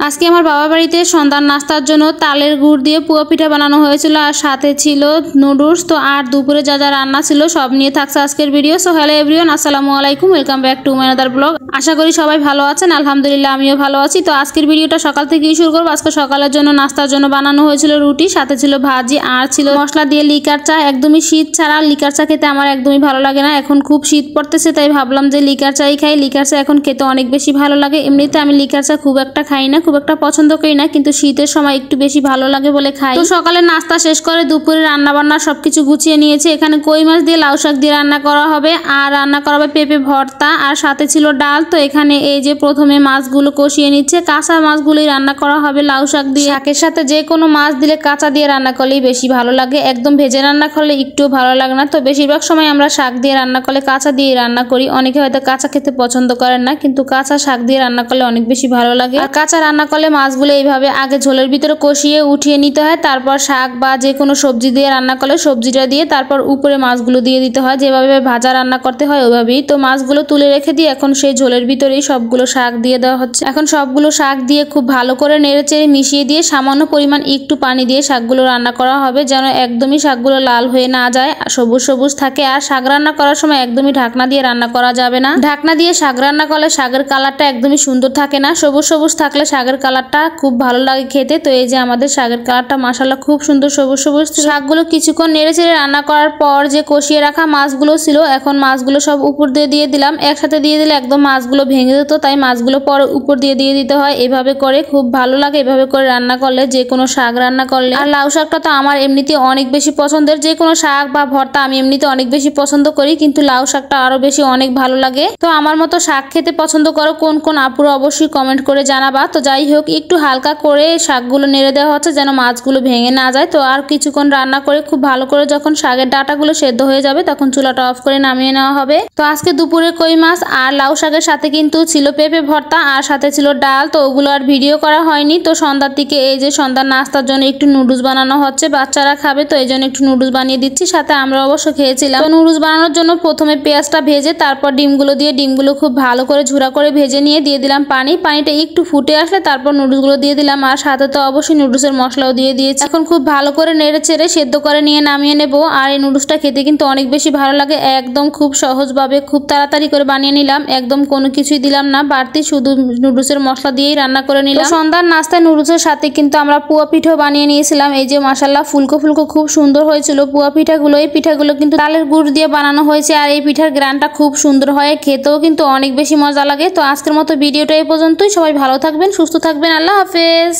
আজকে আমার বাবার বাড়িতে সন্ধ্যার নাস্তার জন্য তালের গুড় দিয়ে পুয়া পিঠা বানানো হয়েছিল আর সাথে ছিল নুডলস। তো আর দুপুরে যা যা রান্না ছিল সব নিয়ে থাকছে আজকের ভিডিও। সো হ্যালো এভরিওয়ান, আসসালামু আলাইকুম, welcome back to my other blog. আশা করি সবাই ভালো আছেন, আলহামদুলিল্লাহ আমিও ভালো আছি। তো আজকের ভিডিওটা সকাল থেকেই শুরু করবো। আজকে সকালের জন্য নাস্তার জন্য বানানো হয়েছিল রুটি, সাথে ছিল ভাজি আর ছিল মশলা দিয়ে লিকার চা। একদমই শীত ছাড়া লিকার চা খেতে আমার একদমই ভালো লাগে না। এখন খুব শীত পড়তেছে তাই ভাবলাম যে লিকার চাই খাই। লিকার চা এখন খেতে অনেক বেশি ভালো লাগে। এমনিতে আমি লিকার চা খুব একটা খাই না, খুব একটা পছন্দ করি না, কিন্তু শীতের সময় একটু বেশি ভালো লাগে বলে খাই। তো সকালে নাস্তা শেষ করে দুপুরে রান্না বান্না সবকিছু গুছিয়ে নিয়েছি। এখানে কই মাছ দিয়ে লাউ শাক দিয়ে রান্না করা হবে আর রান্না করা হবে পেঁপে ভর্তা আর সাথে ছিল ডাল। তো এখানে এই যে প্রথমে মাছগুলো কষিয়ে নিচ্ছে, কাঁচা মাছগুলোই রান্না করা হবে লাউ শাক দিয়ে। শাকের সাথে যে কোনো মাছ দিলে কাঁচা দিয়ে রান্না করলেই বেশি ভালো লাগে, একদম ভেজে রান্না করলে একটুও ভালো লাগে না। তো বেশিরভাগ সময় আমরা শাক দিয়ে রান্না করলে কাঁচা দিয়ে রান্না করি। অনেকে হয়তো কাঁচা খেতে পছন্দ করেন না, কিন্তু কাঁচা শাক দিয়ে রান্না করলে অনেক বেশি ভালো লাগে। আর কাঁচা রান্না করলে মাছগুলো এইভাবে আগে ঝোলের ভিতরে কষিয়ে উঠিয়ে নিতে হয়, তারপর শাক বা যে কোনো সবজি দিয়ে রান্না করলে সবজিটা দিয়ে তারপর উপরে মাছগুলো দিয়ে দিতে হয়। যেভাবে ভাজা রান্না করতে হয় ওইভাবেই। তো মাছগুলো তুলে রেখে দিয়ে এখন সেই ঝোলের ভিতরেই সবগুলো শাক দিয়ে দেওয়া হচ্ছে। এখন সবগুলো শাক দিয়ে খুব ভালো করে নেড়েচেড়ে মিশিয়ে দিয়ে সামান্য পরিমাণ একটু পানি দিয়ে শাকগুলো রান্না করা হবে, যেন একদমই শাকগুলো লাল হয়ে না যায়, সবুজ সবুজ থাকে। আর শাক রান্না করার সময় একদমই ঢাকনা দিয়ে রান্না করা যাবে না। ঢাকনা দিয়ে শাক রান্না করলে শাকের কালারটা একদমই সুন্দর থাকে না। সবুজ সবুজ থাকলে শাকের কালারটা খুব ভালো লাগে খেতে। তো এই যে আমাদের শাকের কালারটা মাশাআল্লাহ খুব সুন্দর সবুজ সবুজ। শাকগুলো কিছুক্ষণ নেড়েচেড়ে রান্না করার পর যে কষিয়ে রাখা মাছগুলো ছিল, এখন মাছগুলো সব উপর দিয়ে দিলাম। একসাথে দিয়ে দিলে একদম মাছগুলো ভেঙে যেত, তাই মাছগুলো পরে উপর দিয়ে দিতে হয়। এভাবে করে খুব ভালো লাগে এভাবে করে রান্না করলে, যে কোনো শাক রান্না করলে। আর লাউ শাকটা তো আমার এমনিতে অনেক বেশি পছন্দের। যে কোনো শাক বা ভর্তা আমি এমনিতে অনেক বেশি পছন্দ করি, কিন্তু লাউ শাকটা আরো বেশি অনেক ভালো লাগে। তো আমার মতো শাক খেতে পছন্দ করো কোন কোন আপুরা অবশ্যই কমেন্ট করে জানাবা। তো যাই হোক, একটু হালকা করে শাকগুলো নেড়ে দেওয়া হচ্ছে যেন মাছগুলো ভেঙে না যায়। তো আর কিছুক্ষণ রান্না করে খুব ভালো করে যখন শাকের ডাঁটাগুলো সেদ্ধ হয়ে যাবে তখন চুলাটা অফ করে নামিয়ে নেওয়া হবে। তো আজকে দুপুরে কই মাছ আর লাউ শাকের সাথে কিন্তু ছিল পেঁপে ভর্তা আর সাথে ছিল ডাল। তো ওগুলো আর ভিডিও করা হয়নি। তো সন্ধ্যার দিকে এই যে সন্ধ্যার নাস্তার জন্য একটু নুডলস বানানো হচ্ছে, বাচ্চারা খাবে তো এই জন্য একটু নুডলস বানিয়ে দিচ্ছি, সাথে আমরা অবশ্য খেয়েছিলাম। তো নুডলস বানানোর জন্য প্রথমে পেঁয়াজটা ভেজে তারপর ডিমগুলো দিয়ে ডিমগুলো খুব ভালো করে ঝুরা করে ভেজে নিয়ে দিয়ে দিলাম পানি। পানিটা একটু ফুটে আসলে তারপর নুডলসগুলো দিয়ে দিলাম আর সাথে তো অবশ্যই নুডলসের মশলাও দিয়ে দিয়েছি। এখন খুব ভালো করে নেড়ে চেড়ে সেদ্ধ করে নিয়ে নামিয়ে নেব। আর এই নুডলসটা খেতে কিন্তু অনেক বেশি ভালো লাগে, একদম খুব সহজভাবে খুব তাড়াতাড়ি করে বানিয়ে নিলাম, একদম কোনো কিছুই দিলাম না বাড়তি, শুধু নুডলসের মশলা দিয়েই রান্না করে নিলাম। সন্ধ্যার নাস্তায় নুডলসের সাথে কিন্তু আমরা পুয়া পিঠাও বানিয়ে নিয়েছিলাম। এই যে মাশাআল্লাহ ফুলকো ফুলকো খুব সুন্দর হয়েছিল পুয়া পিঠাগুলো। এই পিঠাগুলো কিন্তু তালের গুড় দিয়ে বানানো হয়েছে আর এই পিঠার গ্রানটা খুব সুন্দর হয়, খেতেও কিন্তু অনেক বেশি মজা লাগে। তো আজকের মতো ভিডিওটা এই পর্যন্তই। সবাই ভালো থাকবেন, সুস্থ থাকবেন, আল্লাহ হাফেজ।